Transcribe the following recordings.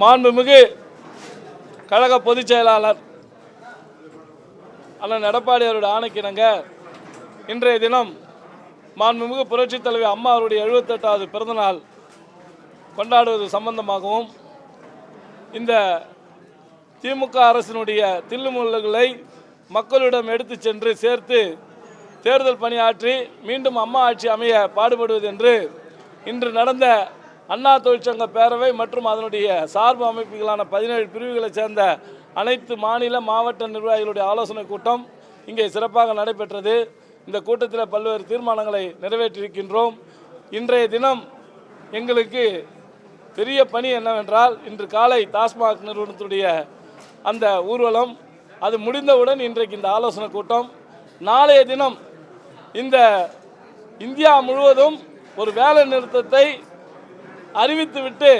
மாண்புமிகு கழக பொதுச் செயலாளர் அண்ணன் எடப்பாடி அவருடைய ஆணைக்கிணங்க இன்றைய தினம் மாண்புமிகு புரட்சித் தலைவி அம்மா அவருடைய 78வது பிறந்தநாள் கொண்டாடுவது சம்பந்தமாகவும் இந்த திமுக அரசினுடைய தில்லுமுல்லுகளை மக்களிடம் எடுத்து சென்று சேர்த்து தேர்தல் பணியாற்றி மீண்டும் அம்மா ஆட்சி அமைய பாடுபடுவது என்று இன்று நடந்த அண்ணா தொழிற்சங்க பேரவை மற்றும் அதனுடைய சார்பு அமைப்புகளான 17 பிரிவுகளைச் சேர்ந்த அனைத்து மாநில மாவட்ட நிர்வாகிகளுடைய ஆலோசனை கூட்டம் இங்கே சிறப்பாக நடைபெற்றது. இந்த கூட்டத்தில் பல்வேறு தீர்மானங்களை நிறைவேற்றியிருக்கின்றோம். இன்றைய தினம் எங்களுக்கு பெரிய பணி என்னவென்றால், இன்று காலை டாஸ்மாக் நிறுவனத்துடைய அந்த ஊர்வலம் அது முடிந்தவுடன் இன்றைக்கு இந்த ஆலோசனை கூட்டம், நாளைய தினம் இந்த இந்தியா முழுவதும் ஒரு வேலை நிறுத்தத்தை அறிவித்துவிட்டு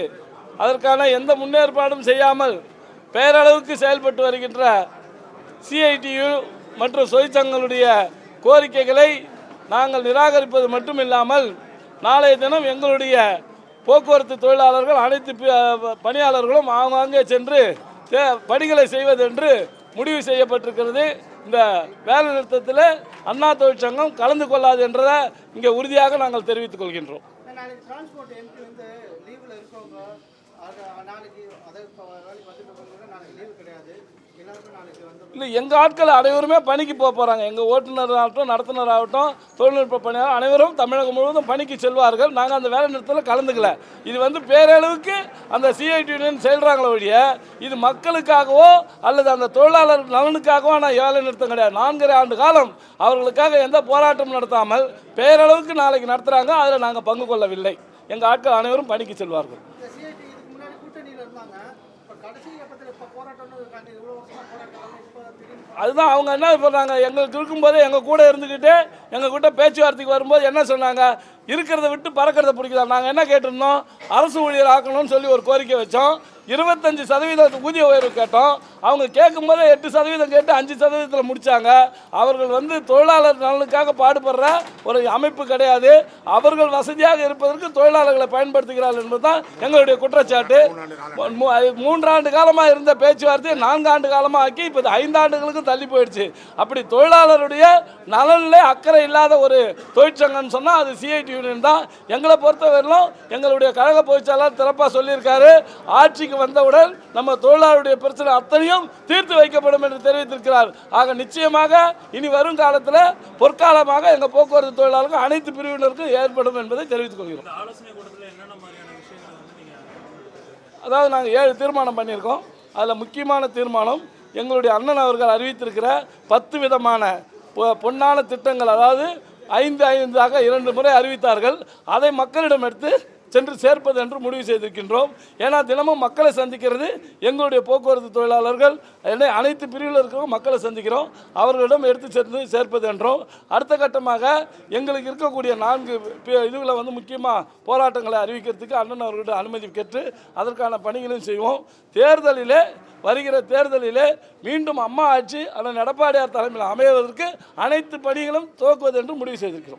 அதற்கான எந்த முன்னேற்பாடும் செய்யாமல் பேரளவுக்கு செயல்பட்டு வருகின்ற சிஐடியு மற்றும் தொழிற்சங்கங்களுடைய கோரிக்கைகளை நாங்கள் நிராகரிப்பது மட்டுமில்லாமல் நாளைய தினம் எங்களுடைய போக்குவரத்து தொழிலாளர்கள் அனைத்து பணியாளர்களும் ஆங்காங்கே சென்று பணிகளை செய்வது என்று முடிவு செய்யப்பட்டிருக்கிறது. இந்த வேலை நிறுத்தத்தில் அண்ணா தொழிற்சங்கம் கலந்து கொள்ளாது என்றதை இங்கே உறுதியாக நாங்கள் தெரிவித்துக் கொள்கின்றோம். இல்லை, எங்கள் ஆட்கள் அனைவருமே பணிக்கு போகிறாங்க. எங்கள் ஓட்டுநராகட்டும் நடத்துனராகட்டும் தொழில்நுட்ப பணியாளர் அனைவரும் தமிழகம் முழுவதும் பணிக்கு செல்வார்கள். நாங்கள் அந்த வேலை நிறுத்தத்தில் கலந்துக்கல. இது பேரளவுக்கு அந்த சிஐடி யூனியன் செயல்றாங்களோ ஒழிய இது மக்களுக்காகவோ அல்லது அந்த தொழிலாளர் நலனுக்காகவோ நான் வேலை நிறுத்தம் கிடையாது. 4.5 ஆண்டு காலம் அவர்களுக்காக எந்த போராட்டமும் நடத்தாமல் பேரளவுக்கு நாளைக்கு நடத்துகிறாங்க. அதில் நாங்கள் பங்கு கொள்ளவில்லை. எங்கள் ஆட்கள் அனைவரும் பணிக்கு செல்வார்கள். அதுதான் அவங்க என்ன சொல்கிறாங்க, எங்களுக்கு இருக்கும்போது எங்கள் கூட இருந்துக்கிட்டு எங்கள் கிட்ட பேச்சுவார்த்தைக்கு வரும்போது என்ன சொன்னாங்க, இருக்கிறத விட்டு பறக்கிறத பிடிக்குதா. நாங்கள் என்ன கேட்டிருந்தோம், அரசு ஊழியர் ஆக்கணும்னு சொல்லி ஒரு கோரிக்கை வச்சோம். 25% ஊதிய உயர்வு கேட்டோம். அவங்க கேட்கும்போது 8% கேட்டு 5% முடித்தாங்க. அவர்கள் தொழிலாளர் நலனுக்காக பாடுபடுற ஒரு அமைப்பு கிடையாது. அவர்கள் வசதியாக இருப்பதற்கு தொழிலாளர்களை பயன்படுத்துகிறார்கள் என்பதுதான் எங்களுடைய குற்றச்சாட்டு. 3 ஆண்டு காலமாக இருந்த பேச்சுவார்த்தையை 4 ஆண்டு காலமாக ஆக்கி இப்போ 5 ஆண்டுகளுக்கும் தள்ளி போயிடுச்சு. அப்படி தொழிலாளருடைய நலனில் அக்கறை இல்லாத ஒரு தொழிற்சங்கம்னு சொன்னால் அது சிஐடி யூனியன் தான். எங்களை பொறுத்தவரையிலும் எங்களுடைய கழக பொதுச்செயலாளர் சிறப்பாக சொல்லியிருக்காரு, ஆட்சிக்கு வந்தவுடன் நம்ம தொழிலாளருடைய பிரச்சனை அத்தனையும் தீர்த்து வைக்கப்படும் என்று தெரிவித்திருக்கிறார். ஆக நிச்சயமாக இனி வரும் காலத்தில் பொற்காலமாக எங்கள் போக்குவரத்து தொழிலாளர்கள் அனைத்து பிரிவினருக்கும் ஏற்படும் என்பதை தெரிவித்துக் கொள்கிறோம். அதாவது நாங்கள் 7 தீர்மானம் பண்ணியிருக்கோம். அதில் முக்கியமான தீர்மானம் எங்களுடைய அண்ணன் அவர்கள் அறிவித்திருக்கிற 10 விதமான பொன்னான திட்டங்கள், அதாவது 5 2 முறை அறிவித்தார்கள். அதை மக்களிடம் எடுத்து சென்று சேர்ப்பது என்று முடிவு செய்திருக்கின்றோம். ஏன்னா தினமும் மக்களை சந்திக்கிறது எங்களுடைய போக்குவரத்து தொழிலாளர்கள், அனைத்து பிரிவில் இருக்கிற மக்களை சந்திக்கிறோம். அவர்களிடம் எடுத்து சென்று சேர்ப்பது என்றும், அடுத்த கட்டமாக எங்களுக்கு இருக்கக்கூடிய 4 இதுகளை முக்கியமாக போராட்டங்களை அறிவிக்கிறதுக்கு அண்ணன் அவர்களிடம் அனுமதி கேட்டு அதற்கான பணிகளையும் செய்வோம். வருகிற தேர்தலிலே மீண்டும் அம்மா ஆட்சி அண்ணன் எடப்பாடியார் தலைமையில் அமைவதற்கு அனைத்து பணிகளும் துவக்குவது என்று முடிவு செய்திருக்கிறோம்.